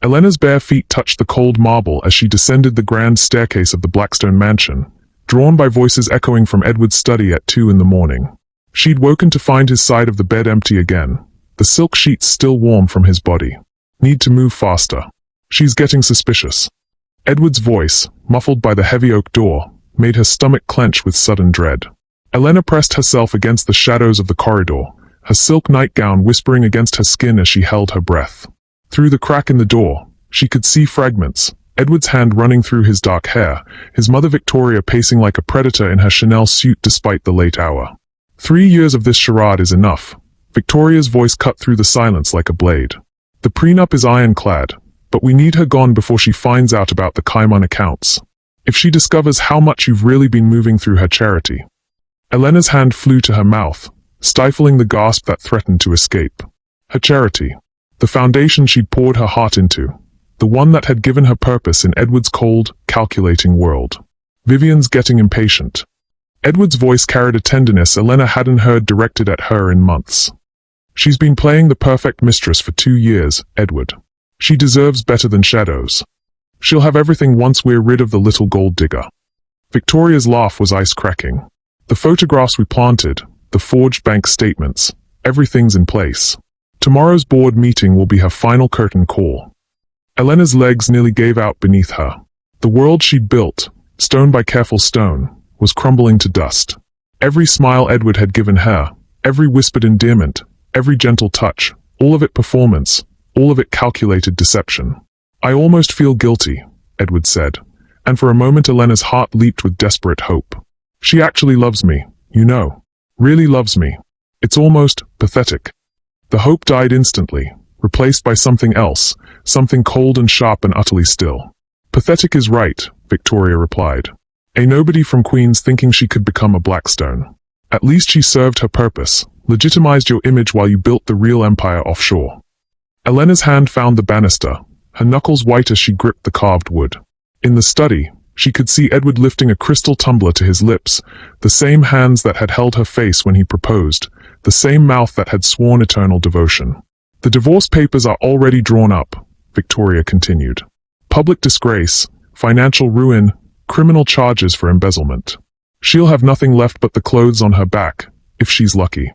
Elena's bare feet touched the cold marble as she descended the grand staircase of the Blackstone mansion, drawn by voices echoing from Edward's study at 2 in the morning. She'd woken to find his side of the bed empty again, the silk sheets still warm from his body. Need to move faster. She's getting suspicious. Edward's voice, muffled by the heavy oak door, made her stomach clench with sudden dread. Elena pressed herself against the shadows of the corridor, her silk nightgown whispering against her skin as she held her breath. Through the crack in the door, she could see fragments, Edward's hand running through his dark hair, his mother Victoria pacing like a predator in her Chanel suit despite the late hour. 3 years of this charade is enough. Victoria's voice cut through the silence like a blade. The prenup is ironclad, but we need her gone before she finds out about the Kaiman accounts. If she discovers how much you've really been moving through her charity. Elena's hand flew to her mouth, stifling the gasp that threatened to escape. Her charity. The foundation she'd poured her heart into. The one that had given her purpose in Edward's cold, calculating world. Vivian's getting impatient. Edward's voice carried a tenderness Elena hadn't heard directed at her in months. She's been playing the perfect mistress for 2 years, Edward. She deserves better than shadows. She'll have everything once we're rid of the little gold digger. Victoria's laugh was ice-cracking. The photographs we planted, the forged bank statements, everything's in place. Tomorrow's board meeting will be her final curtain call. Elena's legs nearly gave out beneath her. The world she'd built, stone by careful stone, was crumbling to dust. Every smile Edward had given her, every whispered endearment, every gentle touch, all of it performance, all of it calculated deception. I almost feel guilty, Edward said, and for a moment Elena's heart leaped with desperate hope. She actually loves me, you know. Really loves me. It's almost pathetic. The hope died instantly, replaced by something else, something cold and sharp and utterly still. Pathetic is right, Victoria replied. A nobody from Queens thinking she could become a Blackstone. At least she served her purpose, legitimized your image while you built the real empire offshore. Elena's hand found the banister, her knuckles white as she gripped the carved wood. In the study, she could see Edward lifting a crystal tumbler to his lips, the same hands that had held her face when he proposed, the same mouth that had sworn eternal devotion. The divorce papers are already drawn up, Victoria continued. Public disgrace, financial ruin, criminal charges for embezzlement. She'll have nothing left but the clothes on her back, if she's lucky.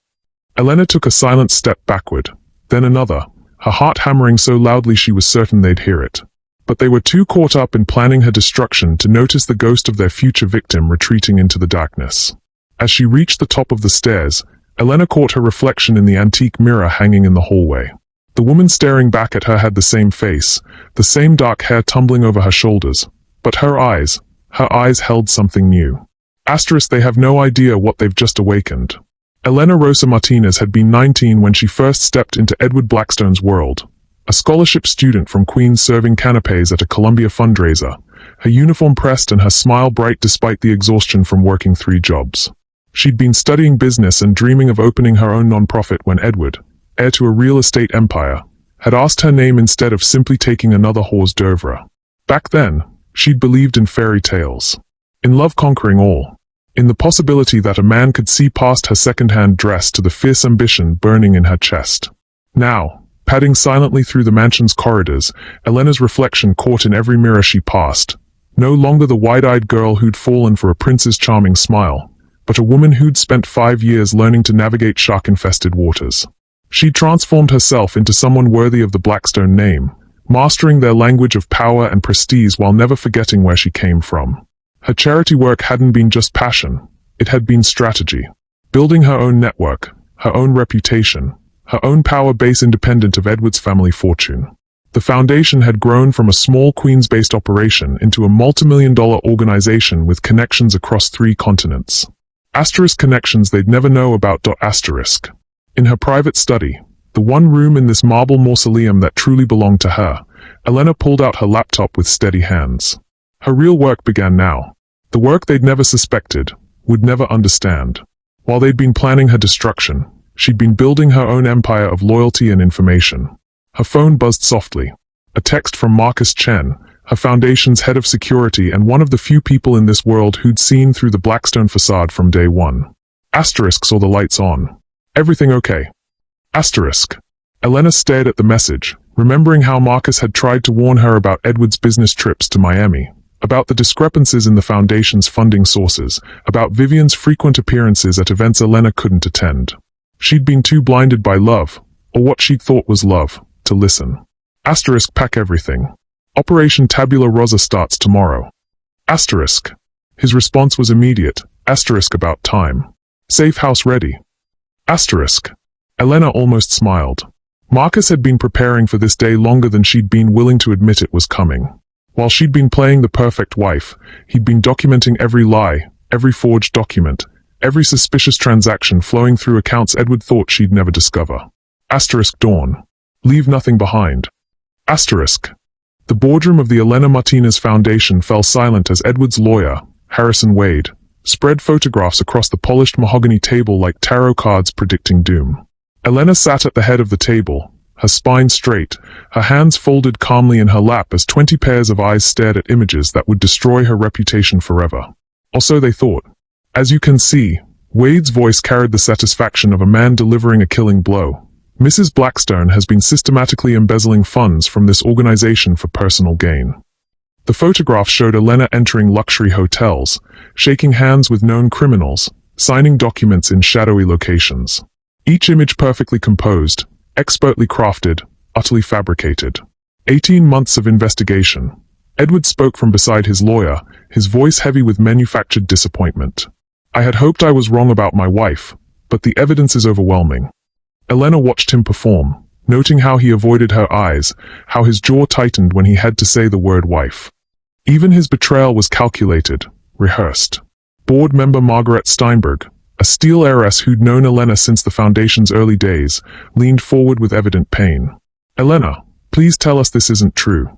Elena took a silent step backward, then another, her heart hammering so loudly she was certain they'd hear it. But they were too caught up in planning her destruction to notice the ghost of their future victim retreating into the darkness. As she reached the top of the stairs, Elena caught her reflection in the antique mirror hanging in the hallway. The woman staring back at her had the same face, the same dark hair tumbling over her shoulders, but her eyes held something new. Asterisk, they have no idea what they've just awakened. Elena Rosa Martinez had been 19 when she first stepped into Edward Blackstone's world. A scholarship student from Queens serving canapes at a Columbia fundraiser, her uniform pressed and her smile bright despite the exhaustion from working 3 jobs. She'd been studying business and dreaming of opening her own nonprofit when Edward, heir to a real estate empire, had asked her name instead of simply taking another hors d'oeuvre. Back then, she'd believed in fairy tales. In love conquering all. In the possibility that a man could see past her second-hand dress to the fierce ambition burning in her chest. Now, padding silently through the mansion's corridors, Elena's reflection caught in every mirror she passed. No longer the wide-eyed girl who'd fallen for a prince's charming smile, but a woman who'd spent 5 years learning to navigate shark-infested waters. She'd transformed herself into someone worthy of the Blackstone name, mastering their language of power and prestige while never forgetting where she came from. Her charity work hadn't been just passion, it had been strategy. Building her own network, her own reputation, her own power base independent of Edward's family fortune. The foundation had grown from a small Queens-based operation into a multi-million-dollar organization with connections across 3 continents. Asterisk connections they'd never know about. Asterisk. In her private study, the one room in this marble mausoleum that truly belonged to her, Elena pulled out her laptop with steady hands. Her real work began now. The work they'd never suspected, would never understand. While they'd been planning her destruction, she'd been building her own empire of loyalty and information. Her phone buzzed softly. A text from Marcus Chen, her foundation's head of security and one of the few people in this world who'd seen through the Blackstone facade from day one. Asterisk saw the lights on. Everything okay? Asterisk. Elena stared at the message, remembering how Marcus had tried to warn her about Edward's business trips to Miami, about the discrepancies in the foundation's funding sources, about Vivian's frequent appearances at events Elena couldn't attend. She'd been too blinded by love, or what she'd thought was love, to listen. Asterisk, pack everything. Operation Tabula Rasa starts tomorrow. Asterisk. His response was immediate. Asterisk, about time. Safe house ready. Asterisk. Elena almost smiled. Marcus had been preparing for this day longer than she'd been willing to admit it was coming. While she'd been playing the perfect wife, he'd been documenting every lie, every forged document, every suspicious transaction flowing through accounts Edward thought she'd never discover. Asterisk, dawn. Leave nothing behind. Asterisk. The boardroom of the Elena Martinez Foundation fell silent as Edward's lawyer, Harrison Wade, spread photographs across the polished mahogany table like tarot cards predicting doom. Elena sat at the head of the table, her spine straight, her hands folded calmly in her lap as 20 pairs of eyes stared at images that would destroy her reputation forever. Or so they thought. As you can see, Wade's voice carried the satisfaction of a man delivering a killing blow. Mrs. Blackstone has been systematically embezzling funds from this organization for personal gain. The photograph showed Elena entering luxury hotels, shaking hands with known criminals, signing documents in shadowy locations. Each image perfectly composed, expertly crafted, utterly fabricated. 18 months of investigation. Edward spoke from beside his lawyer, his voice heavy with manufactured disappointment. I had hoped I was wrong about my wife, but the evidence is overwhelming. Elena watched him perform, noting how he avoided her eyes, how his jaw tightened when he had to say the word wife. Even his betrayal was calculated, rehearsed. Board member Margaret Steinberg, a steel heiress who'd known Elena since the Foundation's early days, leaned forward with evident pain. Elena, please tell us this isn't true.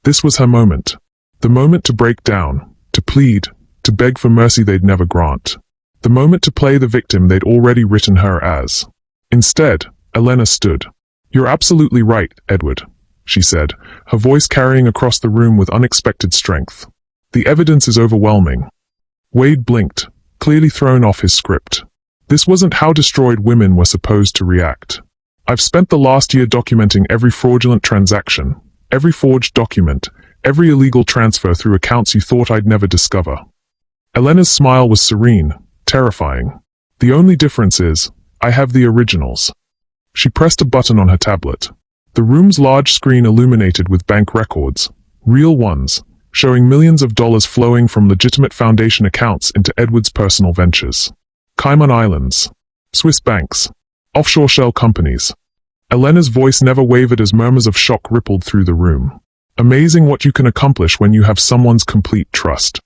This was her moment. The moment to break down, to plead, to beg for mercy they'd never grant. The moment to play the victim they'd already written her as. Instead, Elena stood. You're absolutely right, Edward, she said, her voice carrying across the room with unexpected strength. The evidence is overwhelming. Wade blinked, clearly thrown off his script. This wasn't how destroyed women were supposed to react. I've spent the last year documenting every fraudulent transaction, every forged document, every illegal transfer through accounts you thought I'd never discover. Elena's smile was serene, terrifying. The only difference is, I have the originals. She pressed a button on her tablet. The room's large screen illuminated with bank records, real ones, showing millions of dollars flowing from legitimate Foundation accounts into Edward's personal ventures. Cayman Islands, Swiss banks, offshore shell companies. Elena's voice never wavered as murmurs of shock rippled through the room. Amazing what you can accomplish when you have someone's complete trust.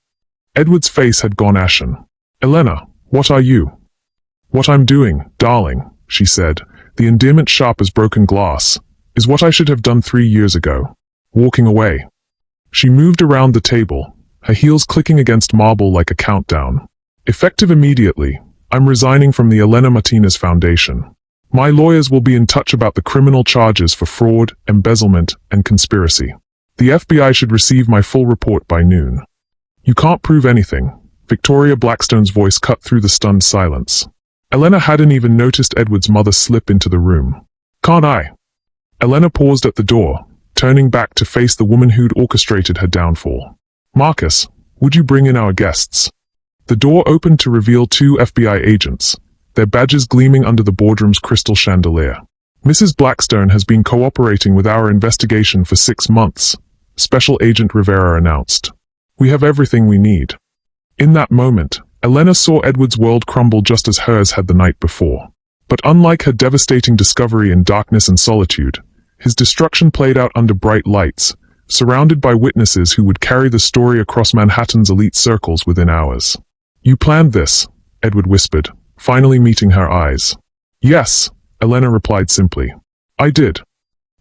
Edward's face had gone ashen. Elena, what are you? What I'm doing, darling, she said, the endearment sharp as broken glass, is what I should have done 3 years ago. Walking away. She moved around the table, her heels clicking against marble like a countdown. Effective immediately, I'm resigning from the Elena Martinez Foundation. My lawyers will be in touch about the criminal charges for fraud, embezzlement, and conspiracy. The FBI should receive my full report by noon. You can't prove anything. Victoria Blackstone's voice cut through the stunned silence. Elena hadn't even noticed Edward's mother slip into the room. Can't I? Elena paused at the door, turning back to face the woman who'd orchestrated her downfall. Marcus, would you bring in our guests? The door opened to reveal 2 FBI agents, their badges gleaming under the boardroom's crystal chandelier. Mrs. Blackstone has been cooperating with our investigation for 6 months, Special Agent Rivera announced. We have everything we need. In that moment, Elena saw Edward's world crumble just as hers had the night before. But unlike her devastating discovery in darkness and solitude, his destruction played out under bright lights, surrounded by witnesses who would carry the story across Manhattan's elite circles within hours. You planned this, Edward whispered, finally meeting her eyes. Yes, Elena replied simply. I did.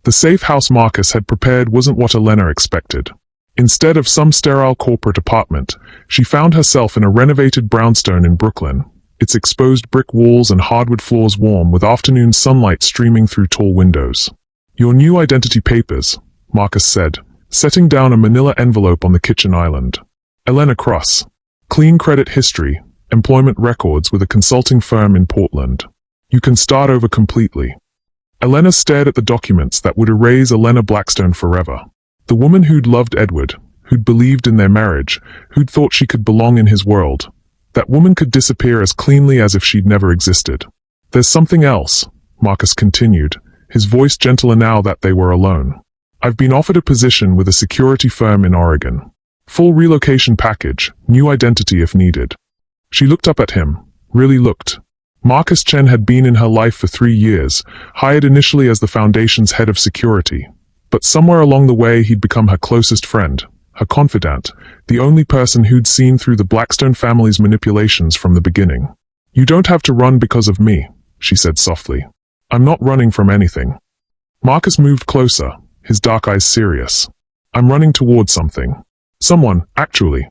The safe house Marcus had prepared wasn't what Elena expected. Instead of some sterile corporate apartment, she found herself in a renovated brownstone in Brooklyn, its exposed brick walls and hardwood floors warm with afternoon sunlight streaming through tall windows. Your new identity papers, Marcus said, setting down a manila envelope on the kitchen island. Elena Cross. Clean credit history, employment records with a consulting firm in Portland. You can start over completely. Elena stared at the documents that would erase Elena Blackstone forever. The woman who'd loved Edward, who'd believed in their marriage, who'd thought she could belong in his world. That woman could disappear as cleanly as if she'd never existed. There's something else, Marcus continued, his voice gentler now that they were alone. I've been offered a position with a security firm in Oregon. Full relocation package, new identity if needed. She looked up at him, really looked. Marcus Chen had been in her life for 3 years, hired initially as the foundation's head of security. But somewhere along the way he'd become her closest friend, her confidant, the only person who'd seen through the Blackstone family's manipulations from the beginning. You don't have to run because of me, she said softly. I'm not running from anything. Marcus moved closer, his dark eyes serious. I'm running towards something. Someone, actually.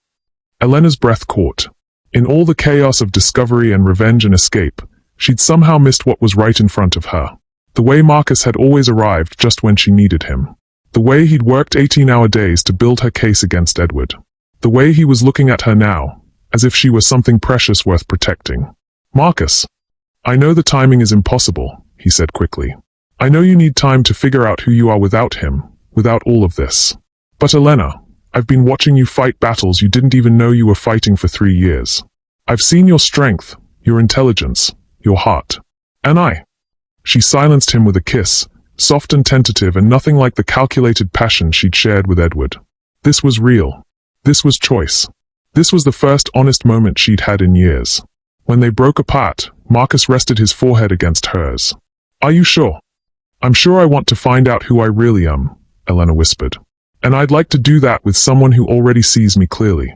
Elena's breath caught. In all the chaos of discovery and revenge and escape, she'd somehow missed what was right in front of her. The way Marcus had always arrived just when she needed him. The way he'd worked 18-hour days to build her case against Edward. The way he was looking at her now, as if she were something precious worth protecting. Marcus. I know the timing is impossible, he said quickly. I know you need time to figure out who you are without him, without all of this. But Elena, I've been watching you fight battles you didn't even know you were fighting for 3 years. I've seen your strength, your intelligence, your heart. And She silenced him with a kiss, soft and tentative and nothing like the calculated passion she'd shared with Edward. This was real. This was choice. This was the first honest moment she'd had in years. When they broke apart, Marcus rested his forehead against hers. Are you sure? I'm sure I want to find out who I really am, Elena whispered. And I'd like to do that with someone who already sees me clearly.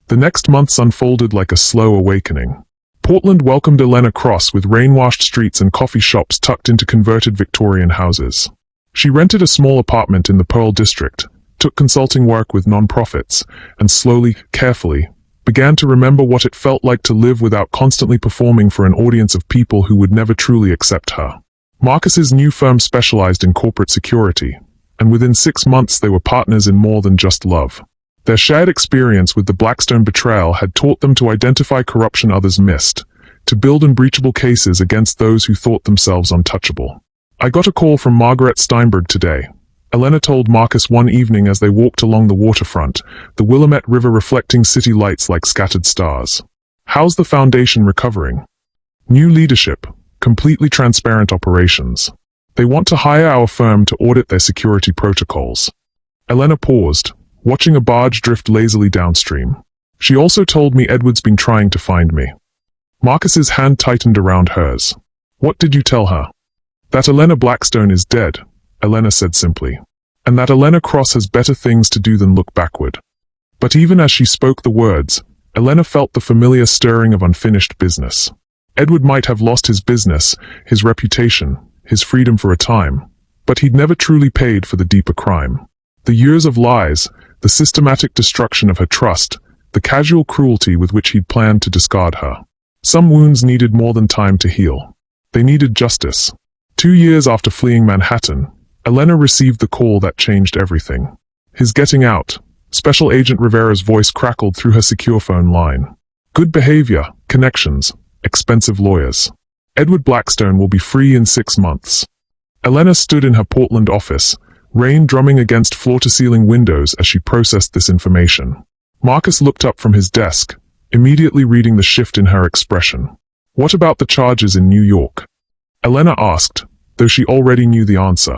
The next months unfolded like a slow awakening. Portland welcomed Elena Cross with rain-washed streets and coffee shops tucked into converted Victorian houses. She rented a small apartment in the Pearl District, took consulting work with non-profits, and slowly, carefully, began to remember what it felt like to live without constantly performing for an audience of people who would never truly accept her. Marcus's new firm specialized in corporate security, and within 6 months they were partners in more than just love. Their shared experience with the Blackstone betrayal had taught them to identify corruption others missed, to build unbreachable cases against those who thought themselves untouchable. I got a call from Margaret Steinberg today, Elena told Marcus one evening as they walked along the waterfront, the Willamette River reflecting city lights like scattered stars. How's the foundation recovering? New leadership, completely transparent operations. They want to hire our firm to audit their security protocols. Elena paused, watching a barge drift lazily downstream. She also told me Edward's been trying to find me. Marcus's hand tightened around hers. What did you tell her? That Elena Blackstone is dead, Elena said simply. And that Elena Cross has better things to do than look backward. But even as she spoke the words, Elena felt the familiar stirring of unfinished business. Edward might have lost his business, his reputation, his freedom for a time, but he'd never truly paid for the deeper crime. The years of lies, the systematic destruction of her trust, the casual cruelty with which he'd planned to discard her. Some wounds needed more than time to heal. They needed justice. 2 years after fleeing Manhattan, Elena received the call that changed everything. His getting out. Special Agent Rivera's voice crackled through her secure phone line. Good behavior, connections, expensive lawyers. Edward Blackstone will be free in 6 months. Elena stood in her Portland office, rain drumming against floor-to-ceiling windows as she processed this information. Marcus looked up from his desk, immediately reading the shift in her expression. What about the charges in New York? Elena asked, though she already knew the answer.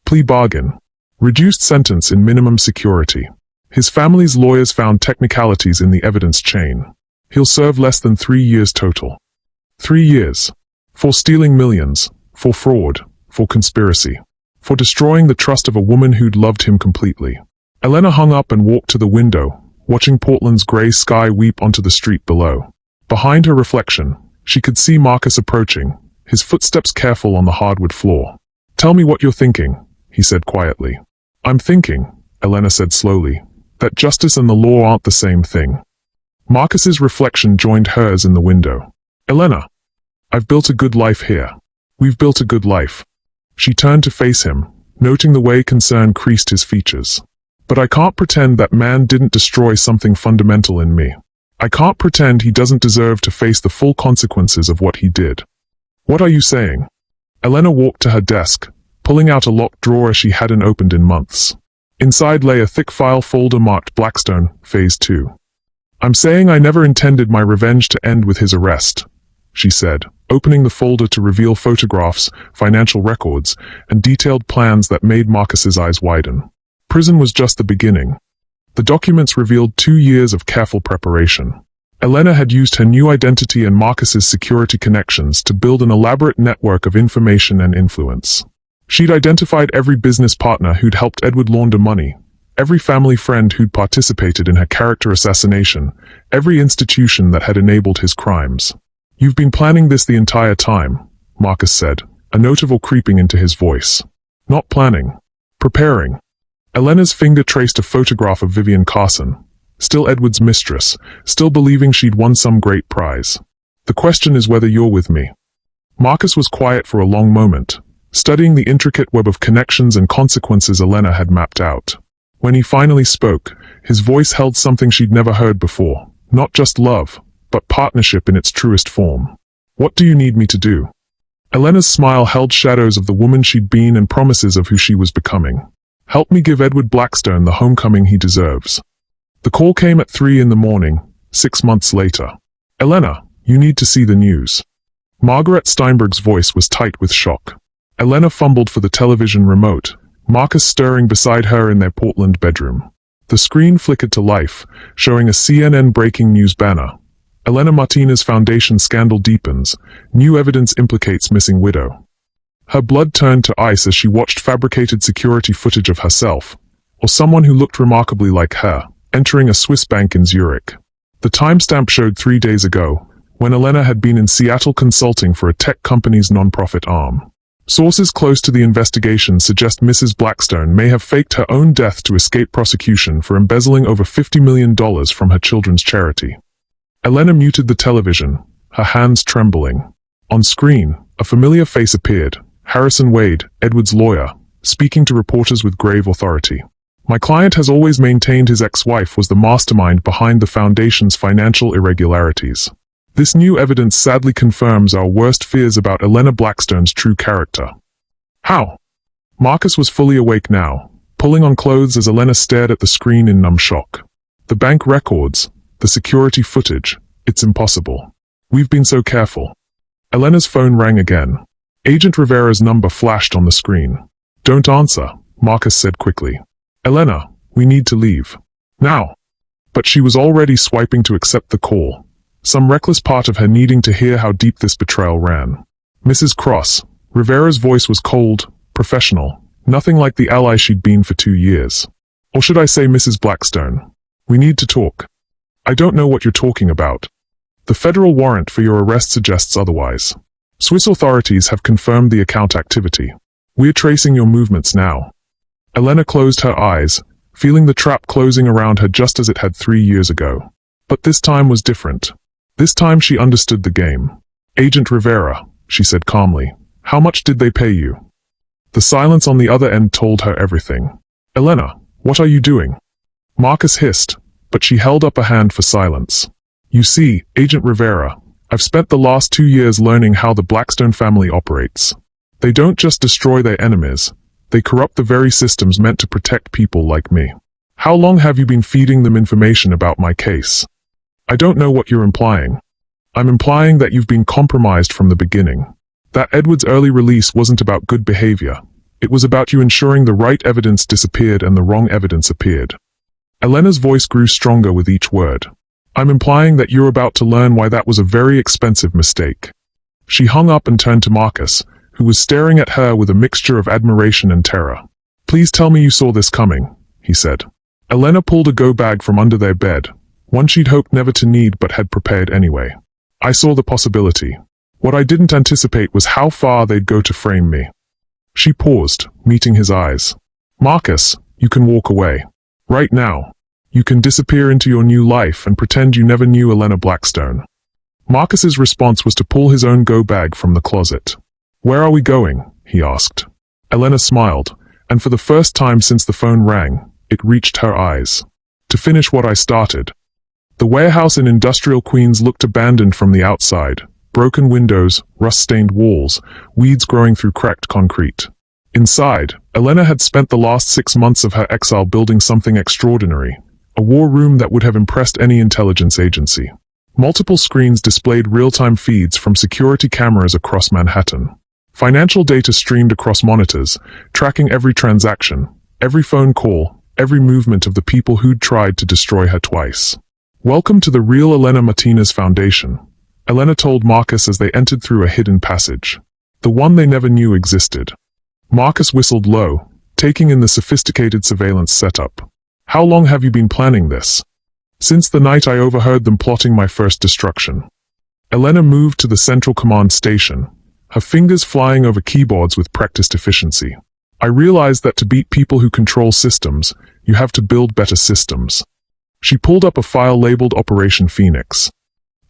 Plea bargain. Reduced sentence in minimum security. His family's lawyers found technicalities in the evidence chain. He'll serve less than 3 years total. 3 years. For stealing millions, for fraud, for conspiracy, for destroying the trust of a woman who'd loved him completely. Elena hung up and walked to the window, watching Portland's gray sky weep onto the street below. Behind her reflection, she could see Marcus approaching, his footsteps careful on the hardwood floor. Tell me what you're thinking, he said quietly. I'm thinking, Elena said slowly, that justice and the law aren't the same thing. Marcus's reflection joined hers in the window. Elena, I've built a good life here. We've built a good life. She turned to face him, noting the way concern creased his features. But I can't pretend that man didn't destroy something fundamental in me. I can't pretend he doesn't deserve to face the full consequences of what he did. What are you saying? Elena walked to her desk, pulling out a locked drawer she hadn't opened in months. Inside lay a thick file folder marked Blackstone, Phase 2. "I'm saying I never intended my revenge to end with his arrest," she said, opening the folder to reveal photographs, financial records, and detailed plans that made Marcus's eyes widen. Prison was just the beginning. The documents revealed 2 years of careful preparation. Elena had used her new identity and Marcus's security connections to build an elaborate network of information and influence. She'd identified every business partner who'd helped Edward launder money, every family friend who'd participated in her character assassination, every institution that had enabled his crimes. "You've been planning this the entire time," Marcus said, a note of awe creeping into his voice. "Not planning. Preparing." Elena's finger traced a photograph of Vivian Carson, still Edward's mistress, still believing she'd won some great prize. "The question is whether you're with me." Marcus was quiet for a long moment, studying the intricate web of connections and consequences Elena had mapped out. When he finally spoke, his voice held something she'd never heard before, not just love, but partnership in its truest form. "What do you need me to do?" Elena's smile held shadows of the woman she'd been and promises of who she was becoming. "Help me give Edward Blackstone the homecoming he deserves." The call came at 3 in the morning, 6 months later. "Elena, you need to see the news." Margaret Steinberg's voice was tight with shock. Elena fumbled for the television remote, Marcus stirring beside her in their Portland bedroom. The screen flickered to life, showing a CNN breaking news banner. "Elena Martinez Foundation scandal deepens. New evidence implicates missing widow." Her blood turned to ice as she watched fabricated security footage of herself, or someone who looked remarkably like her, entering a Swiss bank in Zurich. The timestamp showed 3 days ago, when Elena had been in Seattle consulting for a tech company's nonprofit arm. Sources close to the investigation suggest Mrs. Blackstone may have faked her own death to escape prosecution for embezzling over $50 million from her children's charity. Elena muted the television, her hands trembling. On screen, a familiar face appeared, Harrison Wade, Edward's lawyer, speaking to reporters with grave authority. "My client has always maintained his ex-wife was the mastermind behind the foundation's financial irregularities. This new evidence sadly confirms our worst fears about Elena Blackstone's true character." "How?" Marcus was fully awake now, pulling on clothes as Elena stared at the screen in numb shock. "The bank records, the security footage, it's impossible. We've been so careful." Elena's phone rang again. Agent Rivera's number flashed on the screen. "Don't answer," Marcus said quickly. "Elena, we need to leave. Now." But she was already swiping to accept the call, some reckless part of her needing to hear how deep this betrayal ran. "Mrs. Cross." Rivera's voice was cold, professional, nothing like the ally she'd been for 2 years. "Or should I say Mrs. Blackstone? We need to talk." "I don't know what you're talking about. The federal warrant for your arrest suggests otherwise. Swiss authorities have confirmed the account activity. We're tracing your movements now." Elena closed her eyes, feeling the trap closing around her just as it had 3 years ago. But this time was different. This time she understood the game. "Agent Rivera," she said calmly, "how much did they pay you?" The silence on the other end told her everything. "Elena, what are you doing?" Marcus hissed, but she held up a hand for silence. "You see, Agent Rivera, I've spent the last 2 years learning how the Blackstone family operates. They don't just destroy their enemies, they corrupt the very systems meant to protect people like me. How long have you been feeding them information about my case?" "I don't know what you're implying." "I'm implying that you've been compromised from the beginning. That Edward's early release wasn't about good behavior. It was about you ensuring the right evidence disappeared and the wrong evidence appeared." Elena's voice grew stronger with each word. "I'm implying that you're about to learn why that was a very expensive mistake." She hung up and turned to Marcus, who was staring at her with a mixture of admiration and terror. "Please tell me you saw this coming," he said. Elena pulled a go bag from under their bed, one she'd hoped never to need but had prepared anyway. "I saw the possibility. What I didn't anticipate was how far they'd go to frame me." She paused, meeting his eyes. "Marcus, you can walk away. Right now. You can disappear into your new life and pretend you never knew Elena Blackstone." Marcus's response was to pull his own go bag from the closet. "Where are we going?" he asked. Elena smiled, and for the first time since the phone rang, it reached her eyes. "To finish what I started." The warehouse in industrial Queens looked abandoned from the outside, Broken windows, rust-stained walls, weeds growing through cracked concrete. Inside, Elena had spent the last 6 months of her exile building something extraordinary, a war room that would have impressed any intelligence agency. Multiple screens displayed real-time feeds from security cameras across Manhattan. Financial data streamed across monitors, tracking every transaction, every phone call, every movement of the people who'd tried to destroy her twice. "Welcome to the real Elena Martinez Foundation," Elena told Marcus as they entered through a hidden passage. The one they never knew existed. Marcus whistled low, taking in the sophisticated surveillance setup. "How long have you been planning this?" "Since the night I overheard them plotting my first destruction." Elena moved to the central command station, her fingers flying over keyboards with practiced efficiency. "I realized that to beat people who control systems, you have to build better systems." She pulled up a file labeled Operation Phoenix.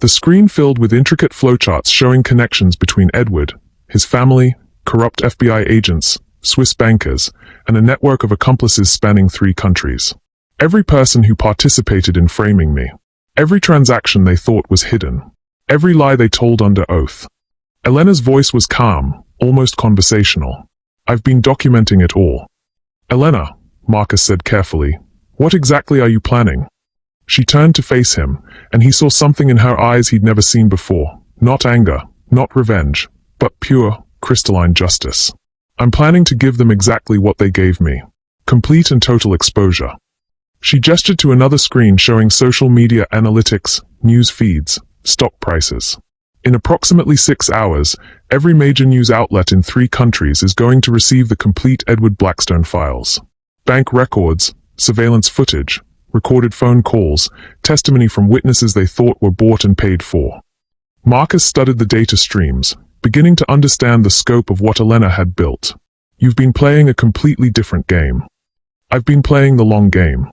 The screen filled with intricate flowcharts showing connections between Edward, his family, corrupt FBI agents, Swiss bankers, and a network of accomplices spanning 3 countries. Every person who participated in framing me. Every transaction they thought was hidden. Every lie they told under oath. Elena's voice was calm, almost conversational. "I've been documenting it all." "Elena," Marcus said carefully, "what exactly are you planning?" She turned to face him, and he saw something in her eyes he'd never seen before. Not anger, not revenge, but pure, crystalline justice. "I'm planning to give them exactly what they gave me. Complete and total exposure." She gestured to another screen showing social media analytics, news feeds, stock prices. "In approximately 6 hours, every major news outlet in 3 countries is going to receive the complete Edward Blackstone files. Bank records, surveillance footage, recorded phone calls, testimony from witnesses they thought were bought and paid for." Marcus studied the data streams, beginning to understand the scope of what Elena had built. "You've been playing a completely different game." "I've been playing the long game."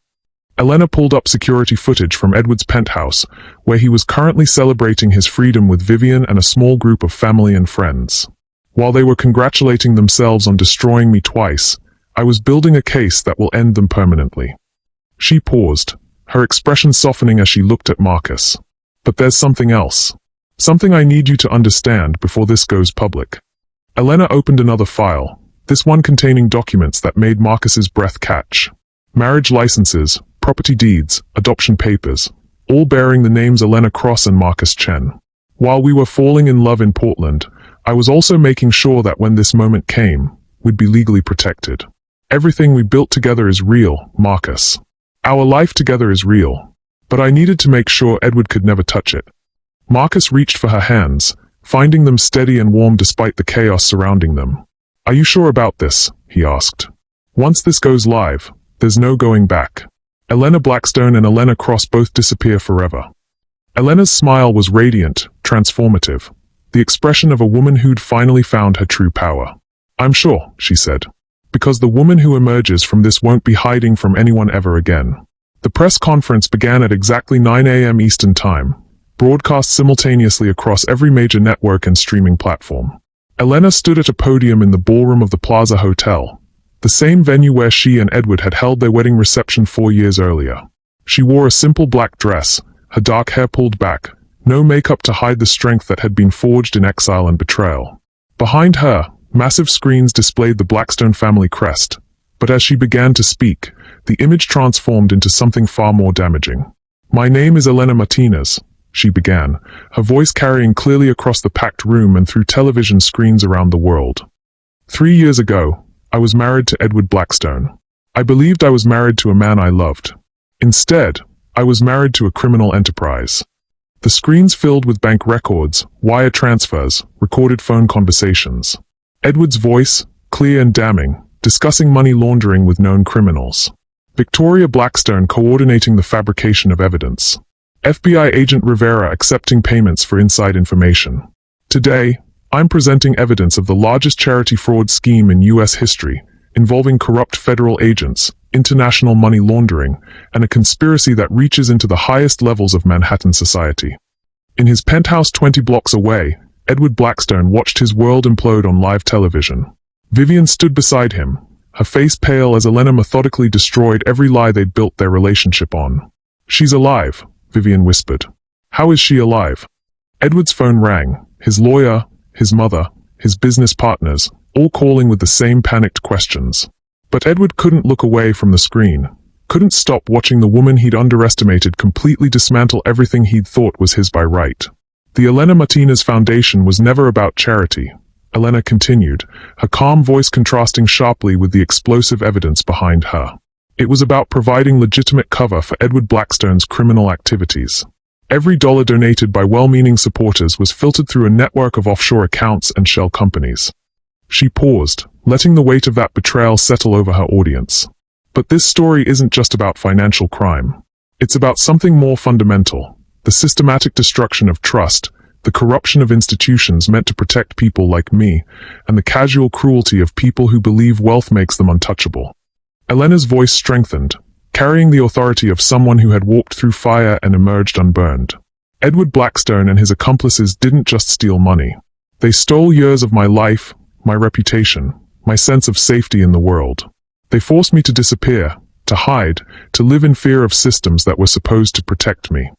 Elena pulled up security footage from Edward's penthouse, where he was currently celebrating his freedom with Vivian and a small group of family and friends. "While they were congratulating themselves on destroying me twice, I was building a case that will end them permanently." She paused, her expression softening as she looked at Marcus. "But there's something else. Something I need you to understand before this goes public." Elena opened another file, this one containing documents that made Marcus's breath catch. Marriage licenses, property deeds, adoption papers, all bearing the names Elena Cross and Marcus Chen. "While we were falling in love in Portland, I was also making sure that when this moment came, we'd be legally protected. Everything we built together is real, Marcus. Our life together is real. But I needed to make sure Edward could never touch it." Marcus reached for her hands, finding them steady and warm despite the chaos surrounding them. "Are you sure about this?" he asked. "Once this goes live, there's no going back. Elena Blackstone and Elena Cross both disappear forever." Elena's smile was radiant, transformative, the expression of a woman who'd finally found her true power. "I'm sure," she said, "because the woman who emerges from this won't be hiding from anyone ever again." The press conference began at exactly 9 a.m. Eastern Time, broadcast simultaneously across every major network and streaming platform. Elena stood at a podium in the ballroom of the Plaza Hotel, the same venue where she and Edward had held their wedding reception 4 years earlier. She wore a simple black dress, her dark hair pulled back, no makeup to hide the strength that had been forged in exile and betrayal. Behind her, massive screens displayed the Blackstone family crest, but as she began to speak, the image transformed into something far more damaging. "My name is Elena Martinez," she began, her voice carrying clearly across the packed room and through television screens around the world. 3 years ago, I was married to Edward Blackstone. I believed I was married to a man I loved. Instead, I was married to a criminal enterprise. The screens filled with bank records, wire transfers, recorded phone conversations. Edward's voice, clear and damning, discussing money laundering with known criminals. Victoria Blackstone coordinating the fabrication of evidence. FBI agent Rivera accepting payments for inside information. Today, I'm presenting evidence of the largest charity fraud scheme in U.S. history, involving corrupt federal agents, international money laundering, and a conspiracy that reaches into the highest levels of Manhattan society. In his penthouse 20 blocks away, Edward Blackstone watched his world implode on live television. Vivian stood beside him, her face pale as Elena methodically destroyed every lie they'd built their relationship on. "She's alive," Vivian whispered. "How is she alive?" Edward's phone rang, his lawyer, his mother, his business partners, all calling with the same panicked questions. But Edward couldn't look away from the screen, couldn't stop watching the woman he'd underestimated completely dismantle everything he'd thought was his by right. The Elena Martinez Foundation was never about charity, Elena continued, her calm voice contrasting sharply with the explosive evidence behind her. It was about providing legitimate cover for Edward Blackstone's criminal activities. Every dollar donated by well-meaning supporters was filtered through a network of offshore accounts and shell companies. She paused, letting the weight of that betrayal settle over her audience. But this story isn't just about financial crime. It's about something more fundamental: the systematic destruction of trust, the corruption of institutions meant to protect people like me, and the casual cruelty of people who believe wealth makes them untouchable. Elena's voice strengthened, carrying the authority of someone who had walked through fire and emerged unburned. Edward Blackstone and his accomplices didn't just steal money. They stole years of my life, my reputation, my sense of safety in the world. They forced me to disappear, to hide, to live in fear of systems that were supposed to protect me.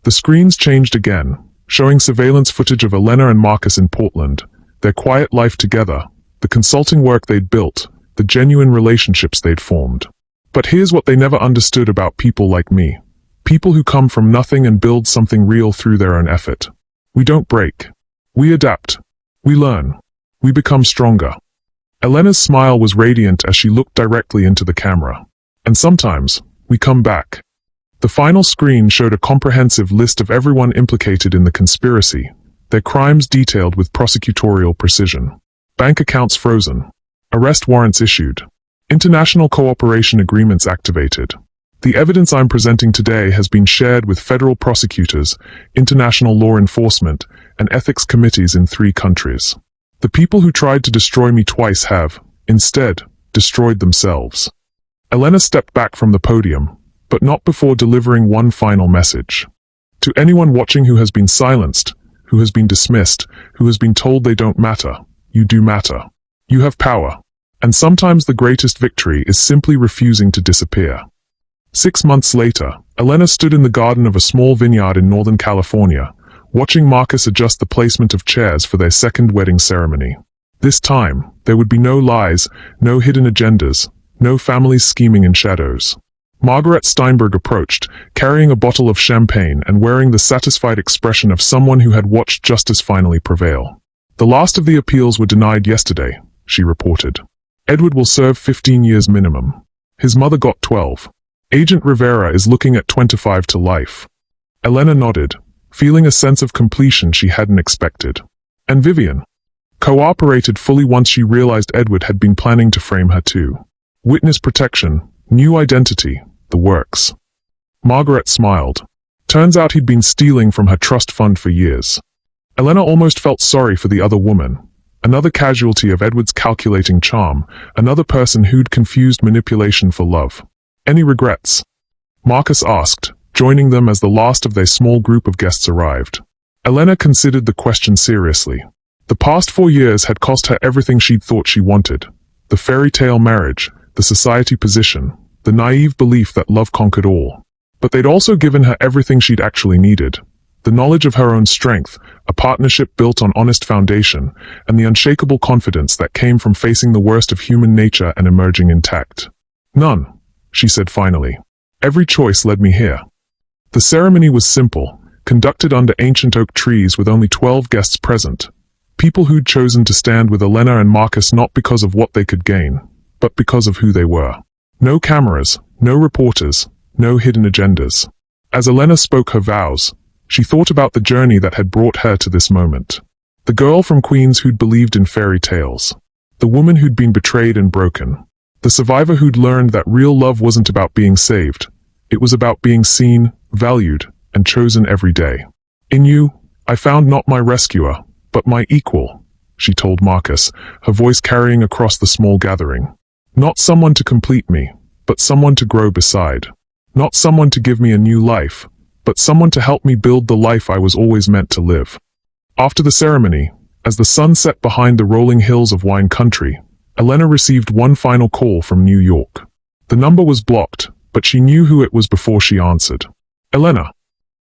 The screens changed again, showing surveillance footage of Elena and Marcus in Portland, their quiet life together, the consulting work they'd built, the genuine relationships they'd formed. But here's what they never understood about people like me. People who come from nothing and build something real through their own effort. We don't break. We adapt. We learn. We become stronger. Elena's smile was radiant as she looked directly into the camera. And sometimes, we come back. The final screen showed a comprehensive list of everyone implicated in the conspiracy, their crimes detailed with prosecutorial precision. Bank accounts frozen. Arrest warrants issued. International cooperation agreements activated. The evidence I'm presenting today has been shared with federal prosecutors, international law enforcement, and ethics committees in 3 countries. The people who tried to destroy me twice have, instead, destroyed themselves. Elena stepped back from the podium, but not before delivering one final message. To anyone watching who has been silenced, who has been dismissed, who has been told they don't matter, you do matter. You have power. And sometimes the greatest victory is simply refusing to disappear. 6 months later, Elena stood in the garden of a small vineyard in Northern California, watching Marcus adjust the placement of chairs for their second wedding ceremony. This time, there would be no lies, no hidden agendas, no families scheming in shadows. Margaret Steinberg approached, carrying a bottle of champagne and wearing the satisfied expression of someone who had watched justice finally prevail. The last of the appeals were denied yesterday, she reported. Edward will serve 15 years minimum. His mother got 12. Agent Rivera is looking at 25 to life. Elena nodded, feeling a sense of completion she hadn't expected. And Vivian cooperated fully once she realized Edward had been planning to frame her too. Witness protection, new identity, the works. Margaret smiled. Turns out he'd been stealing from her trust fund for years. Elena almost felt sorry for the other woman. Another casualty of Edward's calculating charm, another person who'd confused manipulation for love. Any regrets? Marcus asked, joining them as the last of their small group of guests arrived. Elena considered the question seriously. The past 4 years had cost her everything she'd thought she wanted. The fairy tale marriage, the society position, the naive belief that love conquered all. But they'd also given her everything she'd actually needed. The knowledge of her own strength, a partnership built on honest foundation, and the unshakable confidence that came from facing the worst of human nature and emerging intact. None, she said finally. Every choice led me here. The ceremony was simple, conducted under ancient oak trees with only 12 guests present. People who'd chosen to stand with Elena and Marcus not because of what they could gain, but because of who they were. No cameras, no reporters, no hidden agendas. As Elena spoke her vows, she thought about the journey that had brought her to this moment. The girl from Queens who'd believed in fairy tales. The woman who'd been betrayed and broken. The survivor who'd learned that real love wasn't about being saved. It was about being seen, valued, and chosen every day. In you, I found not my rescuer, but my equal, she told Marcus, her voice carrying across the small gathering. Not someone to complete me, but someone to grow beside. Not someone to give me a new life, but someone to help me build the life I was always meant to live. After the ceremony, as the sun set behind the rolling hills of wine country, Elena received one final call from New York. The number was blocked, but she knew who it was before she answered. Elena.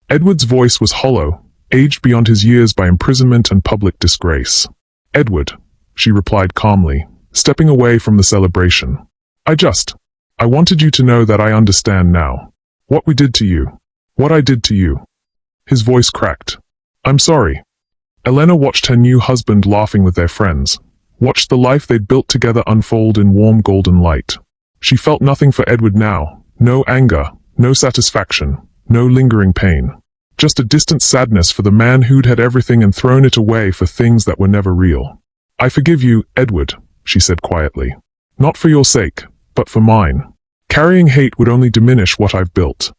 Edward's voice was hollow, aged beyond his years by imprisonment and public disgrace. "Edward," she replied calmly, stepping away from the celebration. I wanted you to know that I understand now. What we did to you. What I did to you." His voice cracked. "I'm sorry." Elena watched her new husband laughing with their friends, watched the life they'd built together unfold in warm golden light. She felt nothing for Edward now, no anger, no satisfaction, no lingering pain. Just a distant sadness for the man who'd had everything and thrown it away for things that were never real. "I forgive you, Edward," she said quietly. "Not for your sake, but for mine. Carrying hate would only diminish what I've built."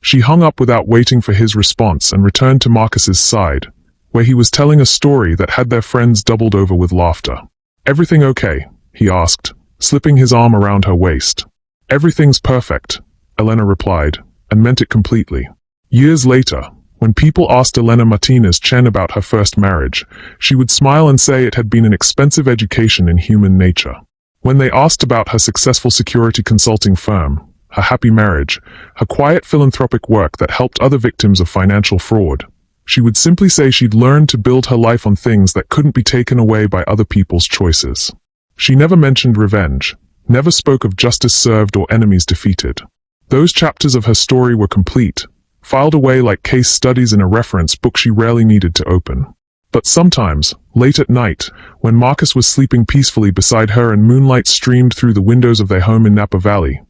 She hung up without waiting for his response and returned to Marcus's side, where he was telling a story that had their friends doubled over with laughter. "Everything okay?" he asked, slipping his arm around her waist. "Everything's perfect," Elena replied, and meant it completely. Years later, when people asked Elena Martinez Chen about her first marriage, she would smile and say it had been an expensive education in human nature. When they asked about her successful security consulting firm, her happy marriage, her quiet philanthropic work that helped other victims of financial fraud, she would simply say she'd learned to build her life on things that couldn't be taken away by other people's choices. She never mentioned revenge, never spoke of justice served or enemies defeated. Those chapters of her story were complete, filed away like case studies in a reference book she rarely needed to open. But sometimes, late at night, when Marcus was sleeping peacefully beside her and moonlight streamed through the windows of their home in Napa Valley,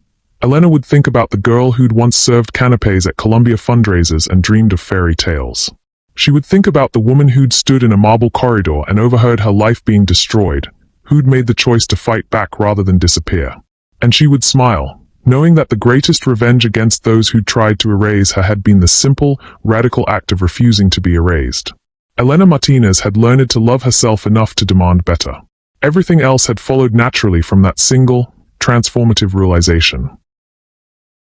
Elena would think about the girl who'd once served canapes at Columbia fundraisers and dreamed of fairy tales. She would think about the woman who'd stood in a marble corridor and overheard her life being destroyed, who'd made the choice to fight back rather than disappear. And she would smile, knowing that the greatest revenge against those who'd tried to erase her had been the simple, radical act of refusing to be erased. Elena Martinez had learned to love herself enough to demand better. Everything else had followed naturally from that single, transformative realization.